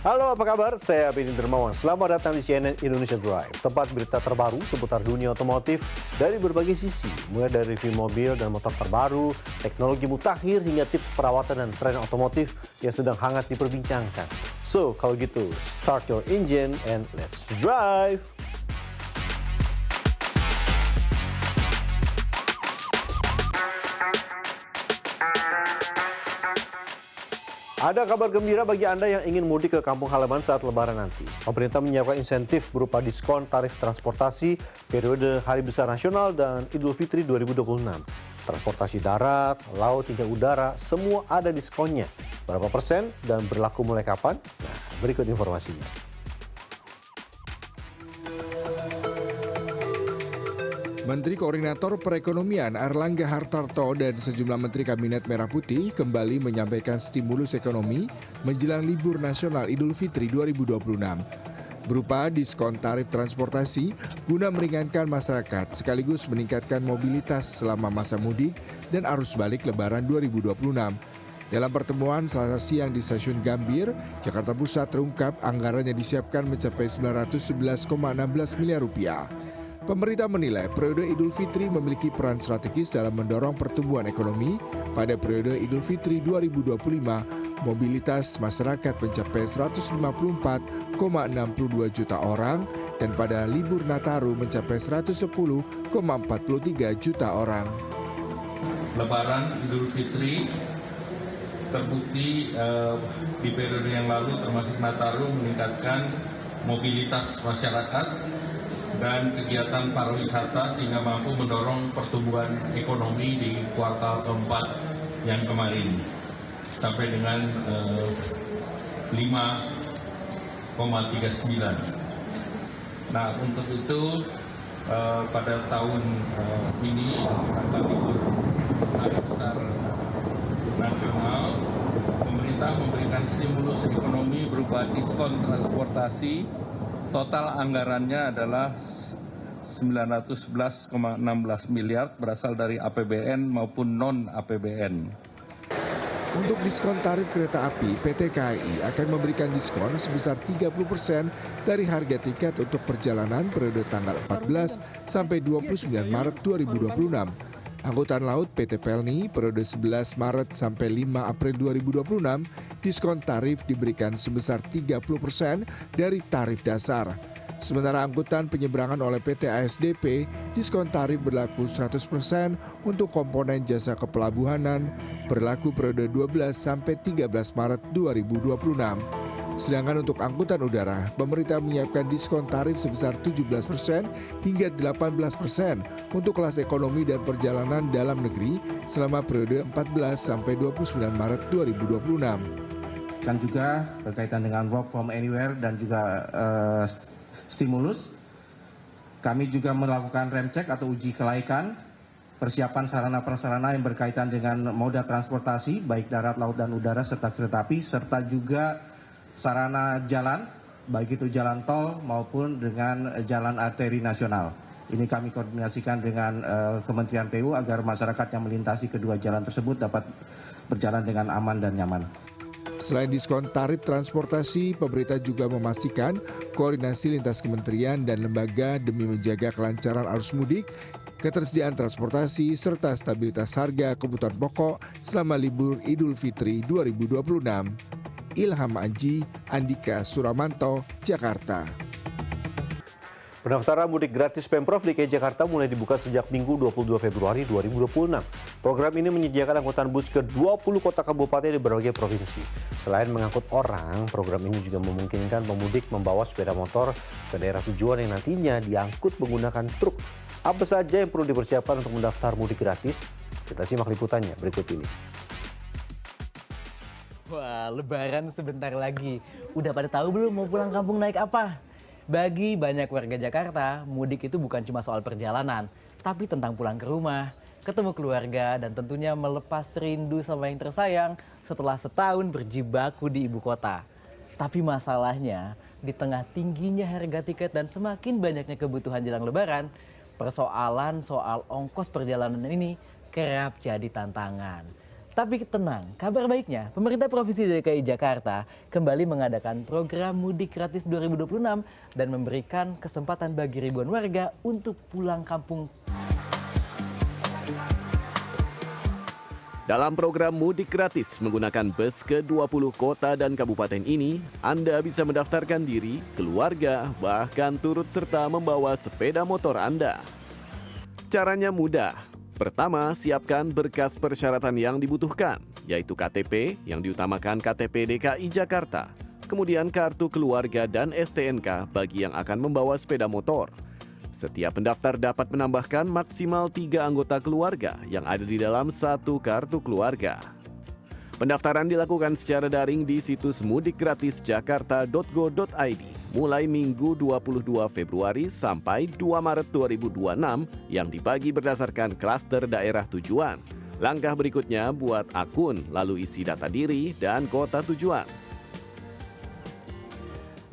Halo, apa kabar? Saya Benny Dermawan. Selamat datang di CNN Indonesia Drive, tempat berita terbaru seputar dunia otomotif dari berbagai sisi, mulai dari review mobil dan motor terbaru, teknologi mutakhir hingga tips perawatan dan tren otomotif yang sedang hangat diperbincangkan. So, kalau gitu, start your engine and let's drive! Ada kabar gembira bagi Anda yang ingin mudik ke kampung halaman saat Lebaran nanti. Pemerintah menyiapkan insentif berupa diskon tarif transportasi periode Hari Besar Nasional dan Idul Fitri 2026. Transportasi darat, laut hingga udara, semua ada diskonnya. Berapa persen dan berlaku mulai kapan? Nah, berikut informasinya. Menteri Koordinator Perekonomian Airlangga Hartarto dan sejumlah Menteri Kabinet Merah Putih kembali menyampaikan stimulus ekonomi menjelang libur nasional Idul Fitri 2026. Berupa diskon tarif transportasi guna meringankan masyarakat sekaligus meningkatkan mobilitas selama masa mudik dan arus balik Lebaran 2026. Dalam pertemuan Selasa siang di Stasiun Gambir, Jakarta Pusat terungkap anggaran yang disiapkan mencapai 911,16 miliar rupiah. Pemerintah menilai periode Idul Fitri memiliki peran strategis dalam mendorong pertumbuhan ekonomi. Pada periode Idul Fitri 2025, mobilitas masyarakat mencapai 154,62 juta orang dan pada libur Nataru mencapai 110,43 juta orang. Lebaran Idul Fitri terbukti di periode yang lalu termasuk Nataru meningkatkan mobilitas masyarakat dan kegiatan pariwisata sehingga mampu mendorong pertumbuhan ekonomi di kuartal keempat yang kemarin sampai dengan 5,39. Nah, untuk itu pada tahun ini rangka libur Hari Besar Nasional, pemerintah memberikan stimulus ekonomi berupa diskon transportasi. Total anggarannya adalah 911,16 miliar berasal dari APBN maupun non-APBN. Untuk diskon tarif kereta api, PT KAI akan memberikan diskon sebesar 30% dari harga tiket untuk perjalanan periode tanggal 14 sampai 29 Maret 2026. Angkutan laut PT Pelni periode 11 Maret sampai 5 April 2026, diskon tarif diberikan sebesar 30% dari tarif dasar. Sementara angkutan penyeberangan oleh PT ASDP, diskon tarif berlaku 100% untuk komponen jasa kepelabuhanan, berlaku periode 12 sampai 13 Maret 2026. Sedangkan untuk angkutan udara, pemerintah menyiapkan diskon tarif sebesar 17% hingga 18% untuk kelas ekonomi dan perjalanan dalam negeri selama periode 14 sampai 29 Maret 2026. Dan juga berkaitan dengan work from anywhere dan juga stimulus, kami juga melakukan rem cek atau uji kelaikan persiapan sarana-prasarana yang berkaitan dengan moda transportasi baik darat, laut, dan udara serta kereta api, serta juga sarana jalan, baik itu jalan tol maupun dengan jalan arteri nasional. Ini kami koordinasikan dengan Kementerian PU agar masyarakat yang melintasi kedua jalan tersebut dapat berjalan dengan aman dan nyaman. Selain diskon tarif transportasi, pemerintah juga memastikan koordinasi lintas kementerian dan lembaga demi menjaga kelancaran arus mudik, ketersediaan transportasi, serta stabilitas harga kebutuhan pokok selama libur Idul Fitri 2026. Ilham Aji, Andika Suramanto, Jakarta. Pendaftaran mudik gratis Pemprov DKI Jakarta mulai dibuka sejak Minggu 22 Februari 2026. Program ini menyediakan angkutan bus ke 20 kota kabupaten di berbagai provinsi. Selain mengangkut orang, program ini juga memungkinkan pemudik membawa sepeda motor ke daerah tujuan yang nantinya diangkut menggunakan truk. Apa saja yang perlu dipersiapkan untuk mendaftar mudik gratis? Kita simak liputannya berikut ini. Wah, Lebaran sebentar lagi. Udah pada tahu belum mau pulang kampung naik apa? Bagi banyak warga Jakarta, mudik itu bukan cuma soal perjalanan, tapi tentang pulang ke rumah, ketemu keluarga, dan tentunya melepas rindu sama yang tersayang setelah setahun berjibaku di ibu kota. Tapi masalahnya, di tengah tingginya harga tiket dan semakin banyaknya kebutuhan jelang Lebaran, persoalan soal ongkos perjalanan ini kerap jadi tantangan. Tapi tenang, kabar baiknya, pemerintah Provinsi DKI Jakarta kembali mengadakan program Mudik Gratis 2026 dan memberikan kesempatan bagi ribuan warga untuk pulang kampung. Dalam program Mudik Gratis menggunakan bus ke 20 kota dan kabupaten ini, Anda bisa mendaftarkan diri, keluarga, bahkan turut serta membawa sepeda motor Anda. Caranya mudah. Pertama, siapkan berkas persyaratan yang dibutuhkan, yaitu KTP yang diutamakan KTP DKI Jakarta, kemudian kartu keluarga dan STNK bagi yang akan membawa sepeda motor. Setiap pendaftar dapat menambahkan maksimal 3 anggota keluarga yang ada di dalam satu kartu keluarga. Pendaftaran dilakukan secara daring di situs mudikgratisjakarta.go.id mulai Minggu 22 Februari sampai 2 Maret 2026 yang dibagi berdasarkan klaster daerah tujuan. Langkah berikutnya buat akun, lalu isi data diri dan kota tujuan.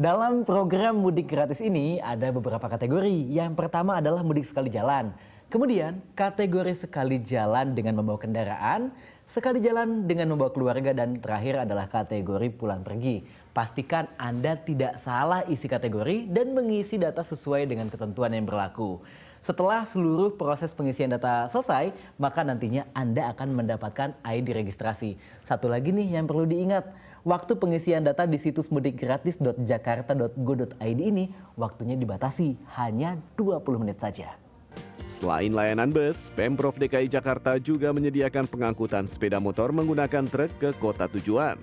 Dalam program mudik gratis ini ada beberapa kategori. Yang pertama adalah mudik sekali jalan. Kemudian kategori sekali jalan dengan membawa kendaraan, sekali jalan dengan membawa keluarga, dan terakhir adalah kategori pulang pergi. Pastikan Anda tidak salah isi kategori dan mengisi data sesuai dengan ketentuan yang berlaku. Setelah seluruh proses pengisian data selesai, maka nantinya Anda akan mendapatkan ID registrasi. Satu lagi nih yang perlu diingat, waktu pengisian data di situs mudikgratis.jakarta.go.id ini waktunya dibatasi hanya 20 menit saja. Selain layanan bus, Pemprov DKI Jakarta juga menyediakan pengangkutan sepeda motor menggunakan truk ke kota tujuan.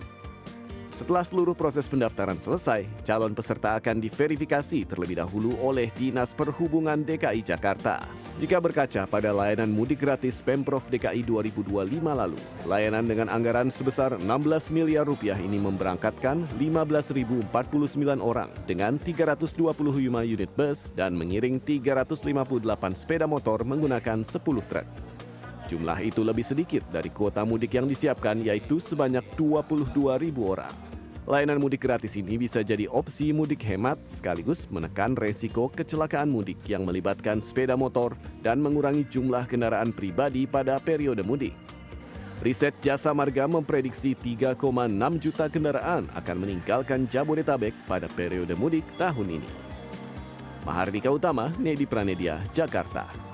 Setelah seluruh proses pendaftaran selesai, calon peserta akan diverifikasi terlebih dahulu oleh Dinas Perhubungan DKI Jakarta. Jika berkaca pada layanan mudik gratis Pemprov DKI 2025 lalu, layanan dengan anggaran sebesar 16 miliar rupiah ini memberangkatkan 15.049 orang dengan 325 unit bus dan mengiring 358 sepeda motor menggunakan 10 truk. Jumlah itu lebih sedikit dari kuota mudik yang disiapkan, yaitu sebanyak 22.000 orang. Layanan mudik gratis ini bisa jadi opsi mudik hemat sekaligus menekan resiko kecelakaan mudik yang melibatkan sepeda motor dan mengurangi jumlah kendaraan pribadi pada periode mudik. Riset Jasa Marga memprediksi 3,6 juta kendaraan akan meninggalkan Jabodetabek pada periode mudik tahun ini. Mahardika Utama, Nedi Pranedia, Jakarta.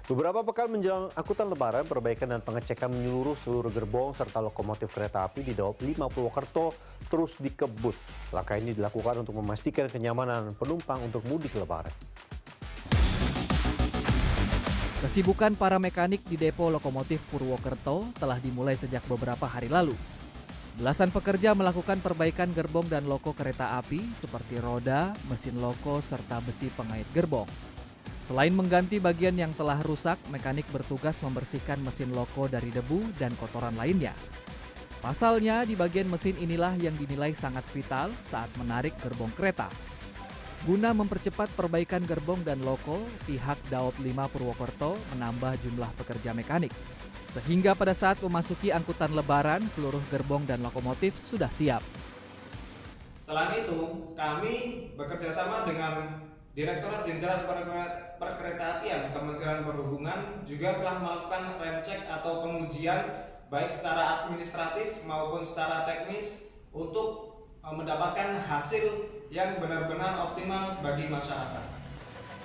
Beberapa pekan menjelang angkutan lebaran, perbaikan dan pengecekan menyeluruh seluruh gerbong serta lokomotif kereta api di Daob 5 Purwokerto terus dikebut. Langkah ini dilakukan untuk memastikan kenyamanan penumpang untuk mudik lebaran. Kesibukan para mekanik di depo lokomotif Purwokerto telah dimulai sejak beberapa hari lalu. Belasan pekerja melakukan perbaikan gerbong dan loko kereta api seperti roda, mesin loko, serta besi pengait gerbong. Selain mengganti bagian yang telah rusak, mekanik bertugas membersihkan mesin loko dari debu dan kotoran lainnya. Pasalnya, di bagian mesin inilah yang dinilai sangat vital saat menarik gerbong kereta. Guna mempercepat perbaikan gerbong dan loko, pihak Daob 5 Purwokerto menambah jumlah pekerja mekanik. Sehingga pada saat memasuki angkutan lebaran, seluruh gerbong dan lokomotif sudah siap. Selain itu, kami bekerjasama dengan Direktorat Jenderal Perkeretaapian Kementerian Perhubungan juga telah melakukan rem cek atau pengujian baik secara administratif maupun secara teknis untuk mendapatkan hasil yang benar-benar optimal bagi masyarakat.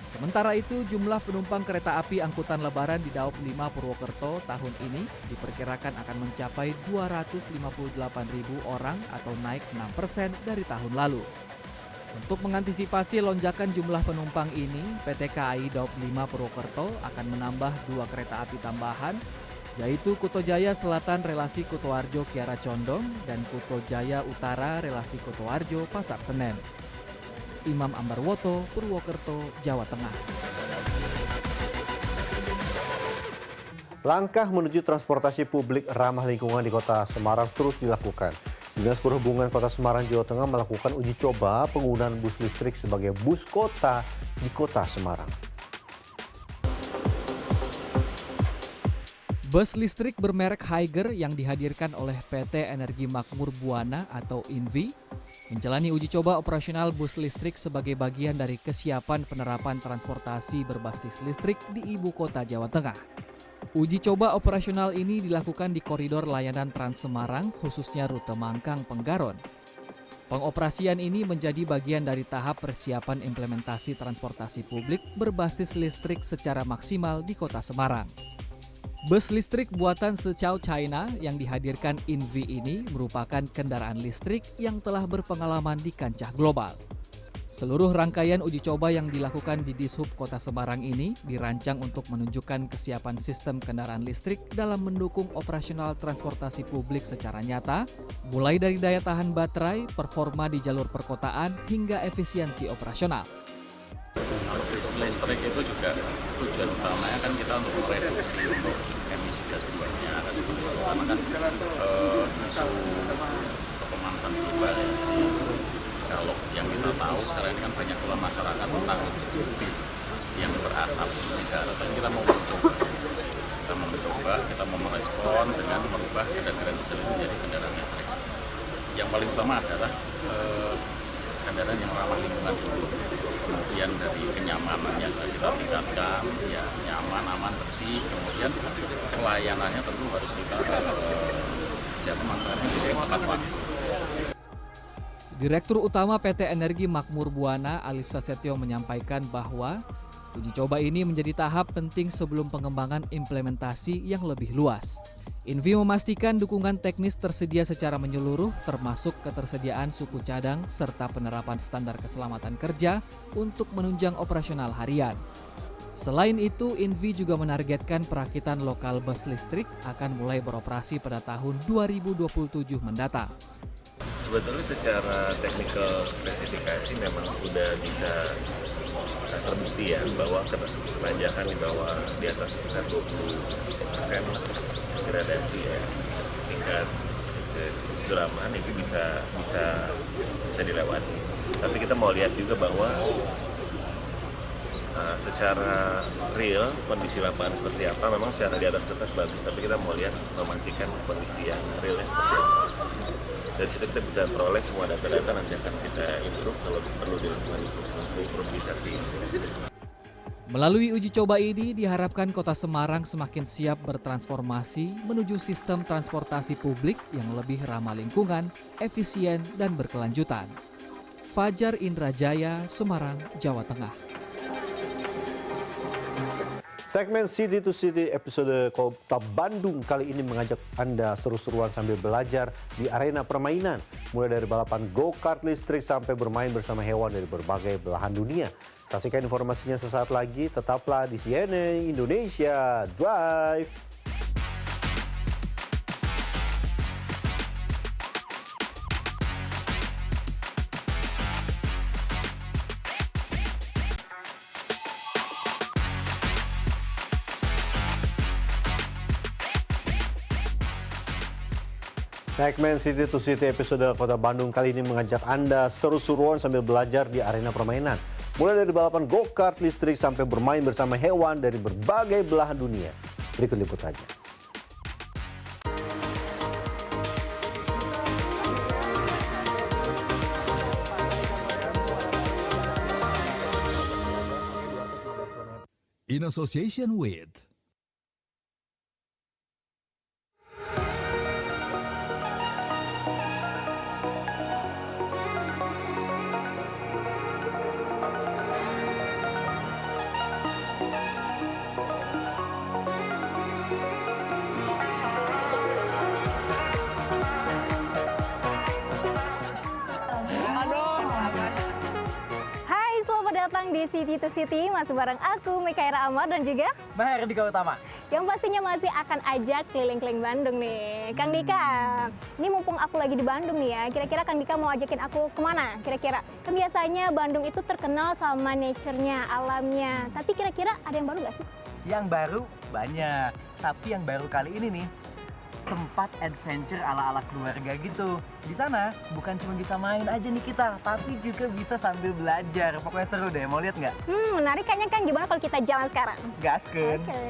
Sementara itu, jumlah penumpang kereta api angkutan lebaran di Daob 5 Purwokerto tahun ini diperkirakan akan mencapai 258.000 orang atau naik 6% dari tahun lalu. Untuk mengantisipasi lonjakan jumlah penumpang ini, PT KAI Daob 5 Purwokerto akan menambah 2 kereta api tambahan, yaitu Kuto Jaya Selatan relasi Kutoarjo Kiara Condong dan Kuto Jaya Utara relasi Kutoarjo Pasar Senen. Imam Ambarwoto, Purwokerto, Jawa Tengah. Langkah menuju transportasi publik ramah lingkungan di Kota Semarang terus dilakukan. Dinas Perhubungan Kota Semarang, Jawa Tengah melakukan uji coba penggunaan bus listrik sebagai bus kota di Kota Semarang. Bus listrik bermerek Higer yang dihadirkan oleh PT Energi Makmur Buana atau INVI menjalani uji coba operasional bus listrik sebagai bagian dari kesiapan penerapan transportasi berbasis listrik di ibu kota Jawa Tengah. Uji coba operasional ini dilakukan di koridor layanan Trans Semarang, khususnya rute Mangkang-Penggaron. Pengoperasian ini menjadi bagian dari tahap persiapan implementasi transportasi publik berbasis listrik secara maksimal di Kota Semarang. Bus listrik buatan Sechao China yang dihadirkan InV ini merupakan kendaraan listrik yang telah berpengalaman di kancah global. Seluruh rangkaian uji coba yang dilakukan di Dishub Kota Semarang ini dirancang untuk menunjukkan kesiapan sistem kendaraan listrik dalam mendukung operasional transportasi publik secara nyata, mulai dari daya tahan baterai, performa di jalur perkotaan, hingga efisiensi operasional. Bus listrik itu juga tujuan utamanya kan kita untuk mereduksi untuk emisi gas buangnya, kan karena kan isu pemanasan global ya. Kalau yang kita tahu sekarang ini kan banyak pula masyarakat tentang bis yang berasap negara. Tapi kita mau mencoba, kita mau merespon dengan merubah kendaraan diesel menjadi kendaraan listrik. Yang paling utama adalah kendaraan yang ramah lingkungan dulu. Kemudian dari kenyamanannya kita tingkatkan, ya nyaman, aman, bersih. Kemudian pelayanannya tentu harus kita jaga masyarakat di tepat waktu. Direktur Utama PT Energi Makmur Buana, Alif Sasetyo menyampaikan bahwa uji coba ini menjadi tahap penting sebelum pengembangan implementasi yang lebih luas. InV memastikan dukungan teknis tersedia secara menyeluruh termasuk ketersediaan suku cadang serta penerapan standar keselamatan kerja untuk menunjang operasional harian. Selain itu, InV juga menargetkan perakitan lokal bus listrik akan mulai beroperasi pada tahun 2027 mendatang. Sebetulnya secara technical spesifikasi memang sudah bisa terbukti ya bahwa keranjakan di bawah di atas sekitar 20% gradasi ya tingkat kecuraman itu bisa dilewati. Tapi kita mau lihat juga bahwa secara real kondisi lapangan seperti apa. Memang secara di atas kertas bagus, tapi kita mau lihat memastikan kondisi yang realnya seperti apa. Dari situ kita bisa peroleh semua data-data, nanti akan kita improve kalau perlu dilakukan improvisasi. Melalui uji coba ini diharapkan Kota Semarang semakin siap bertransformasi menuju sistem transportasi publik yang lebih ramah lingkungan, efisien, dan berkelanjutan. Fajar Indrajaya, Semarang, Jawa Tengah. Segmen City to City episode Kota Bandung kali ini mengajak Anda seru-seruan sambil belajar di arena permainan. Mulai dari balapan go-kart listrik sampai bermain bersama hewan dari berbagai belahan dunia. Saksikan informasinya sesaat lagi, tetaplah di CNN Indonesia Drive. Segmen City to City episode Kota Bandung kali ini mengajak Anda seru-seruan sambil belajar di arena permainan. Mulai dari balapan go-kart listrik sampai bermain bersama hewan dari berbagai belahan dunia. Berikut liputannya. In association with datang di City to City, masih bareng aku Mikaira Amar dan juga Mahardika Utama. Yang pastinya masih akan ajak keliling-keliling Bandung nih. Kang Dika, ini mumpung aku lagi di Bandung nih ya, kira-kira Kang Dika mau ajakin aku kemana? Kira-kira, kan biasanya Bandung itu terkenal sama nature-nya, alamnya. Tapi kira-kira ada yang baru nggak sih? Yang baru banyak, tapi yang baru kali ini nih, tempat adventure ala-ala keluarga gitu. Di sana bukan cuma bisa main aja nih kita, tapi juga bisa sambil belajar. Pokoknya seru deh, mau lihat nggak? Menarik kayaknya Kang, gimana kalau kita jalan sekarang? Gaskeun. Okay.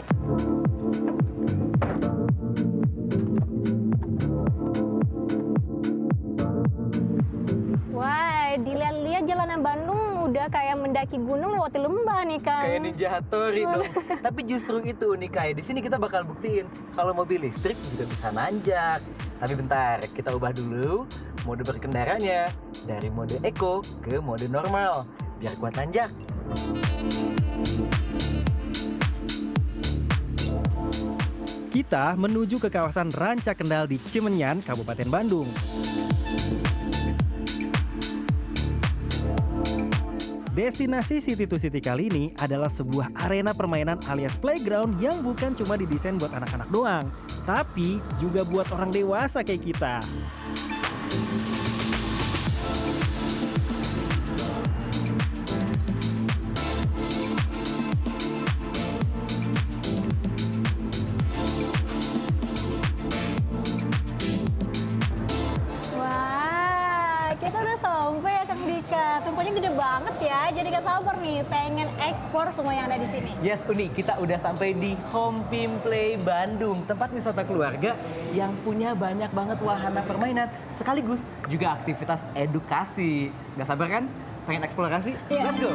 Wah, dilihat-lihat jalanan Bandung udah kayak mendaki mendaki gunung lewati lembah nih Kang. Kayak Ninja Hattori dong. Tapi justru itu nih Kak, di sini kita bakal buktiin kalau mobil listrik juga bisa nanjak. Tapi bentar, kita ubah dulu mode berkendaranya dari mode eco ke mode normal biar kuat nanjak. Kita menuju ke kawasan Ranca Kendal di Cimenyan, Kabupaten Bandung. Destinasi City to City kali ini adalah sebuah arena permainan alias playground yang bukan cuma didesain buat anak-anak doang, tapi juga buat orang dewasa kayak kita. Kita udah sampai ya Kang Dika. Tempatnya gede banget ya. Jadi gak sabar nih pengen eksplor semua yang ada di sini. Yes, Uni, kita udah sampai di Home Pimplay Bandung, tempat wisata keluarga yang punya banyak banget wahana permainan sekaligus juga aktivitas edukasi. Gak sabar kan? Pengen eksplorasi? Iya. Let's go.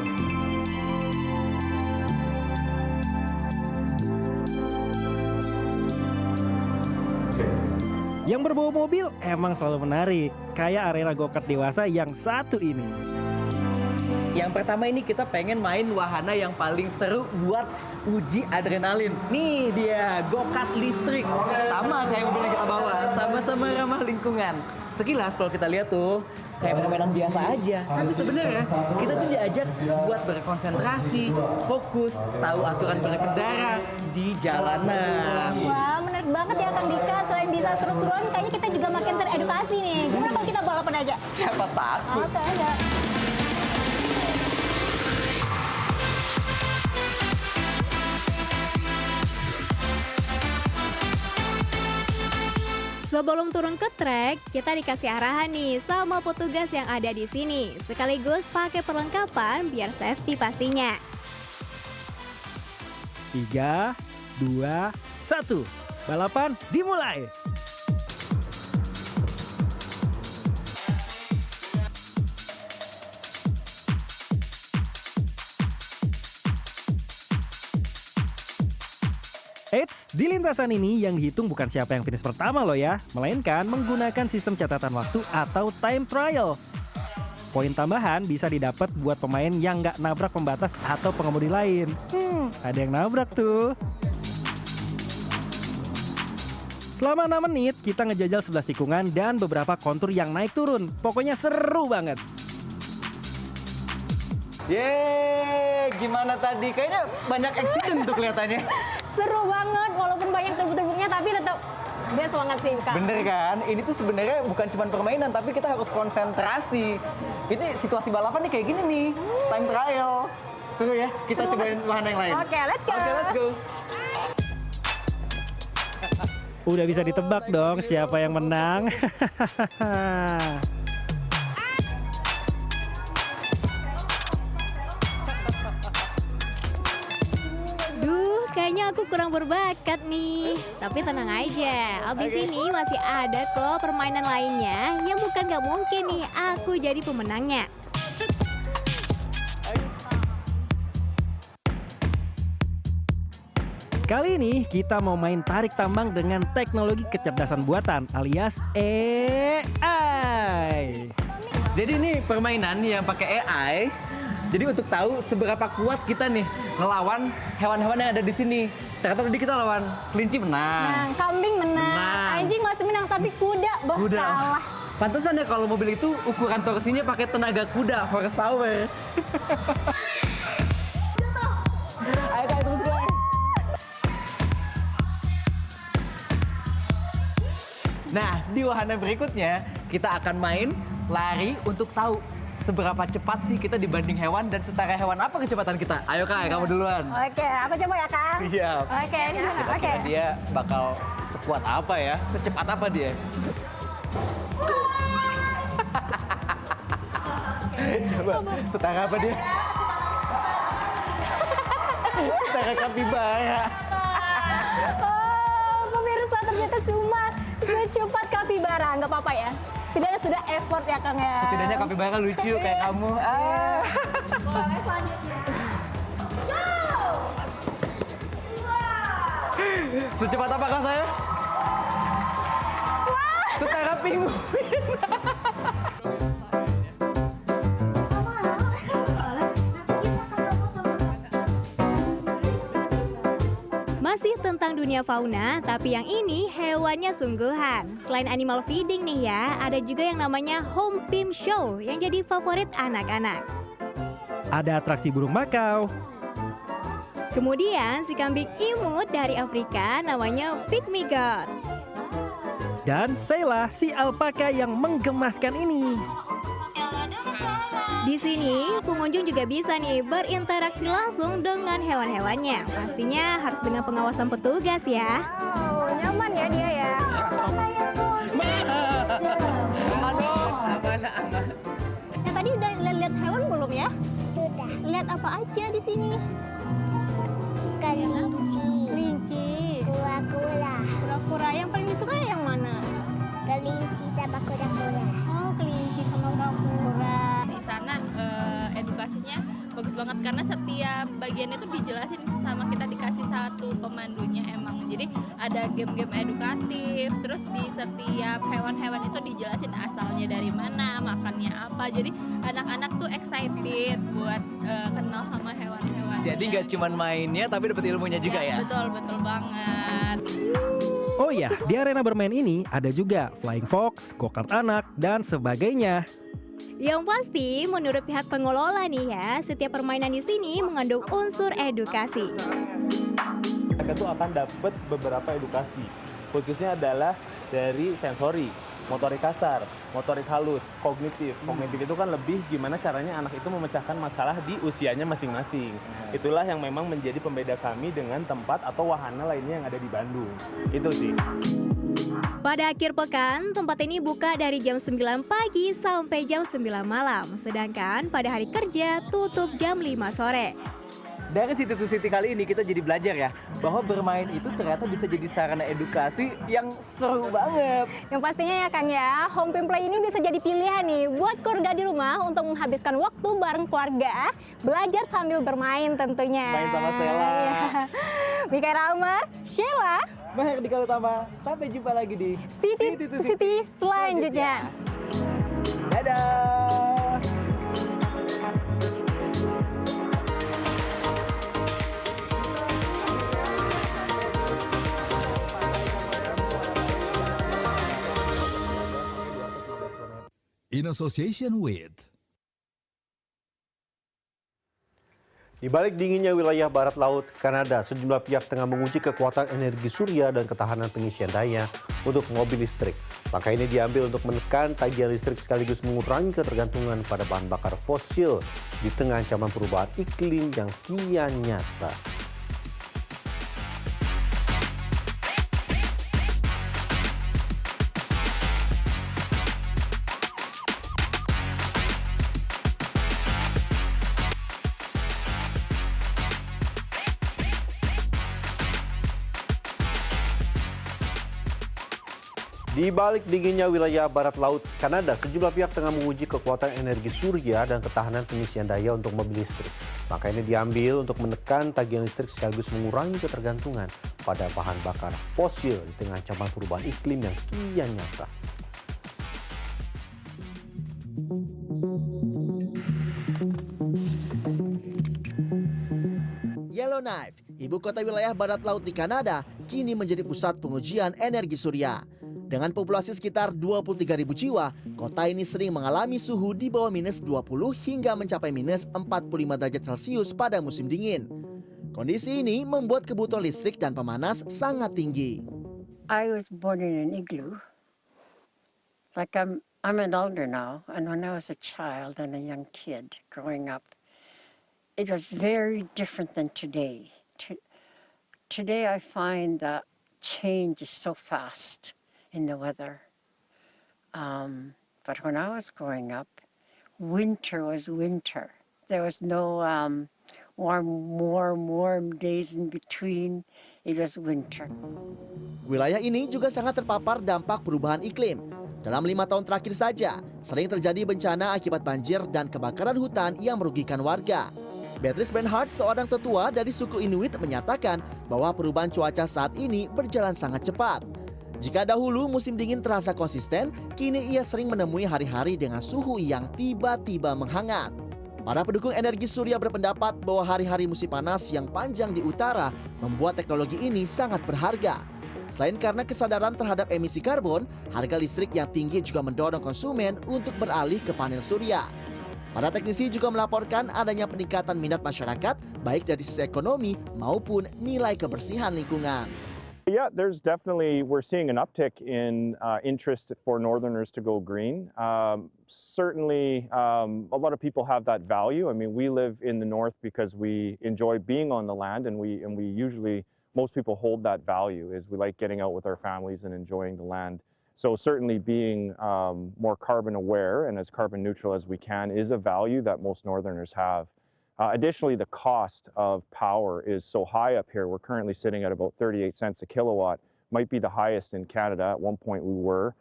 Yang berbau mobil emang selalu menarik, kayak arena go-kart dewasa yang satu ini. Yang pertama ini kita pengen main wahana yang paling seru buat uji adrenalin. Nih dia, go-kart listrik. Sama kayak mobil yang kita bawa, sama-sama ramah lingkungan. Sekilas kalau kita lihat tuh, kayak permainan biasa aja. Tapi sebenarnya kita tuh diajak buat berkonsentrasi, fokus, tahu aturan berkendara di jalanan. Wah, menarik banget ya Kang Dika. Selain bisa seru-seruan, kayaknya kita juga makin teredukasi nih. Gimana kalau kita balapan aja? Siapa takut? Oke aja. Sebelum turun ke trek, kita dikasih arahan nih sama petugas yang ada di sini. Sekaligus pakai perlengkapan biar safety pastinya. 3, 2, 1. Balapan dimulai. Eits, di lintasan ini yang dihitung bukan siapa yang finish pertama loh ya, melainkan menggunakan sistem catatan waktu atau time trial. Poin tambahan bisa didapat buat pemain yang nggak nabrak pembatas atau pengemudi lain. Ada yang nabrak tuh. Selama 6 menit, kita ngejajal 11 tikungan dan beberapa kontur yang naik turun. Pokoknya seru banget. Yeay, gimana tadi? Kayaknya banyak accident tuh kelihatannya. Seru banget, walaupun banyak terbuk-terbuknya tapi tetap dia semangat sih Kak. Bener kan? Ini tuh sebenarnya bukan cuma permainan, tapi kita harus konsentrasi. Ini situasi balapan nih kayak gini nih, time trial. Seru ya, kita cobain wahana yang lain. Oke, let's go. Oke, let's go. Udah bisa ditebak dong siapa yang menang. Kayaknya aku kurang berbakat nih. Tapi tenang aja, abis ini masih ada kok permainan lainnya yang bukan gak mungkin nih aku jadi pemenangnya. Kali ini kita mau main tarik tambang dengan teknologi kecerdasan buatan alias AI. Jadi ini permainan yang pakai AI. Jadi untuk tahu seberapa kuat kita nih ngelawan hewan-hewan yang ada di sini. Ternyata tadi kita lawan kelinci menang. Kambing menang. Anjing masih menang, tapi kuda kalah. Pantesan ya kalau mobil itu ukuran torsinya pakai tenaga kuda, horsepower. Ayo Kak, terus gue. Nah, di wahana berikutnya kita akan main lari untuk tahu seberapa cepat sih kita dibanding hewan dan setara hewan apa kecepatan kita. Ayo Kak, kamu duluan. Oke, aku coba ya Kak. Siap. Oke, ini gimana? Oke. Dia bakal sekuat apa ya? Secepat apa dia? Coba, setara apa dia? Setara kapibara. Oh, pemirsa ternyata cuma secepat kapibara. Nggak apa-apa ya? Setidaknya sudah effort ya Kang ya. Setidaknya kapibara lucu kayak kamu. Boleh selanjutnya. Secepat apakah saya? Setara penguin. Masih tentang dunia fauna, tapi yang ini hewannya sungguhan. Selain animal feeding nih ya, ada juga yang namanya home pimp show yang jadi favorit anak-anak. Ada atraksi burung makau, Kemudian si kambing imut dari Afrika namanya pygmy goat. dan Sheila si alpaka yang menggemaskan ini. Di sini, pengunjung juga bisa nih berinteraksi langsung dengan hewan-hewannya. Pastinya harus dengan pengawasan petugas ya. Oh, nyaman ya dia ya. Tadi udah lihat hewan belum ya? Sudah. Lihat apa aja di sini? Kelinci. Kelinci. Kura-kura. Kura-kura. Yang paling disuka yang mana? Kelinci sama kura-kura. Oh, kelinci sama kura-kura. Di sana edukasinya bagus banget karena setiap bagian itu dijelasin sama kita, dikasih satu pemandunya emang. Jadi ada game-game edukatif, terus di setiap hewan-hewan itu dijelasin asalnya dari mana, makannya apa. Jadi anak-anak tuh excited buat kenal sama hewan-hewan. Jadi nggak cuma mainnya tapi dapat ilmunya juga ya? Betul banget. Oh ya, di arena bermain ini ada juga flying fox, go-kart anak, dan sebagainya. Yang pasti, menurut pihak pengelola nih ya, setiap permainan di sini mengandung unsur edukasi. Mereka tuh akan dapat beberapa edukasi, khususnya adalah dari sensori, motorik kasar, motorik halus, kognitif. Kognitif itu kan lebih gimana caranya anak itu memecahkan masalah di usianya masing-masing. Itulah yang memang menjadi pembeda kami dengan tempat atau wahana lainnya yang ada di Bandung. Itu sih. Pada akhir pekan, tempat ini buka dari jam 9 pagi sampai jam 9 malam. Sedangkan pada hari kerja tutup jam 5 sore. Dari City to City kali ini kita jadi belajar ya, bahwa bermain itu ternyata bisa jadi sarana edukasi yang seru banget. Yang pastinya ya Kang ya, home pimp play ini bisa jadi pilihan nih buat keluarga di rumah untuk menghabiskan waktu bareng keluarga, belajar sambil bermain tentunya. Main sama Sheila. Iya. Mika Ramar, Sheila, Maher Dika Utama, sampai jumpa lagi di City to City selanjutnya. Dadah. In association with. Di balik dinginnya wilayah barat laut Kanada, sejumlah pihak tengah menguji kekuatan energi surya dan ketahanan pengisian daya untuk mobil listrik. Langkah ini diambil untuk menekan tagihan listrik sekaligus mengurangi ketergantungan pada bahan bakar fosil di tengah ancaman perubahan iklim yang kian nyata. Di balik dinginnya wilayah barat laut Kanada, sejumlah pihak tengah menguji kekuatan energi surya dan ketahanan pengisian daya untuk mobil listrik. Langkah ini diambil untuk menekan tagihan listrik sekaligus mengurangi ketergantungan pada bahan bakar fosil di tengah ancaman perubahan iklim yang kian nyata. Yellowknife, ibu kota wilayah barat laut di Kanada, kini menjadi pusat pengujian energi surya. Dengan populasi sekitar 23.000 jiwa, kota ini sering mengalami suhu di bawah minus 20 hingga mencapai minus 45 derajat Celcius pada musim dingin. Kondisi ini membuat kebutuhan listrik dan pemanas sangat tinggi. I was born in an igloo. Like I'm an elder now, and when I was a child and a young kid growing up, it was very different than today. Today I find that change is so fast in the weather. But when I was growing up, winter was winter. There was no warm days in between. It was winter. Wilayah ini juga sangat terpapar dampak perubahan iklim. Dalam 5 tahun terakhir saja, sering terjadi bencana akibat banjir dan kebakaran hutan yang merugikan warga. Beatrice Benhart, seorang tetua dari suku Inuit, menyatakan bahwa perubahan cuaca saat ini berjalan sangat cepat. Jika dahulu musim dingin terasa konsisten, kini ia sering menemui hari-hari dengan suhu yang tiba-tiba menghangat. Para pendukung energi surya berpendapat bahwa hari-hari musim panas yang panjang di utara membuat teknologi ini sangat berharga. Selain karena kesadaran terhadap emisi karbon, harga listrik yang tinggi juga mendorong konsumen untuk beralih ke panel surya. Para teknisi juga melaporkan adanya peningkatan minat masyarakat baik dari sisi ekonomi maupun nilai kebersihan lingkungan. Yeah, we're seeing an uptick in interest for Northerners to go green. Certainly, a lot of people have that value. I mean, we live in the North because we enjoy being on the land, and we usually, most people hold that value, is we like getting out with our families and enjoying the land. So certainly being more carbon aware and as carbon neutral as we can is a value that most Northerners have. Additionally, the cost of power is so high up here. We're currently sitting at about 38 cents a kilowatt, might be the highest in Canada. At one point we were.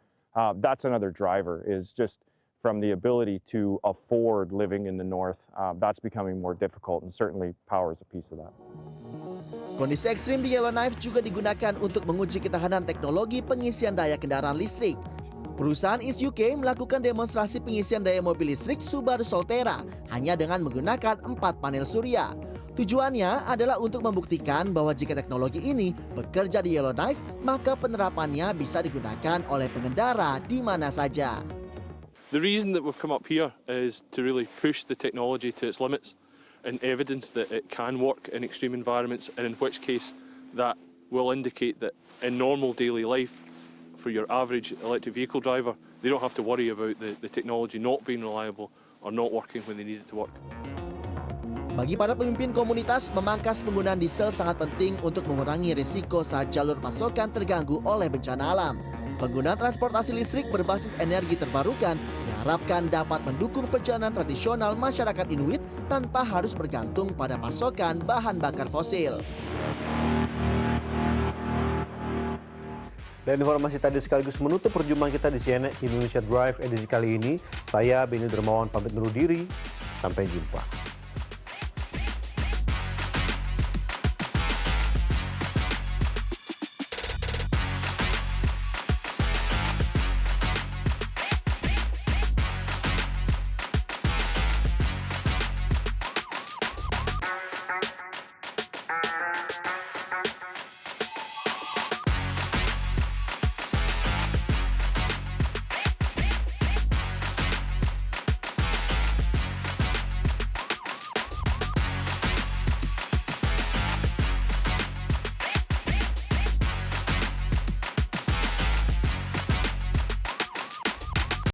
That's another driver, is just from the ability to afford living in the North. That's becoming more difficult, and certainly power is a piece of that. Kondisi ekstrim di Yellowknife juga digunakan untuk menguji ketahanan teknologi pengisian daya kendaraan listrik. Perusahaan East UK melakukan demonstrasi pengisian daya mobil listrik Subaru Solterra hanya dengan menggunakan 4 panel surya. Tujuannya adalah untuk membuktikan bahwa jika teknologi ini bekerja di Yellowknife, maka penerapannya bisa digunakan oleh pengendara di mana saja. The reason that we've come up here is to really push the technology to its limits and evidence that it can work in extreme environments, and in which case that will indicate that in normal daily life, for your average electric vehicle driver, they don't have to worry about the technology not being reliable or not working when they need it to work. Bagi para pemimpin komunitas, memangkas penggunaan diesel sangat penting untuk mengurangi risiko saat jalur pasokan terganggu oleh bencana alam. Penggunaan transportasi listrik berbasis energi terbarukan diharapkan dapat mendukung perjalanan tradisional masyarakat Inuit tanpa harus bergantung pada pasokan bahan bakar fosil. Dan informasi tadi sekaligus menutup perjumpaan kita di CNN Indonesia Drive edisi kali ini. Saya Benny Dermawan pamit undur diri. Sampai jumpa.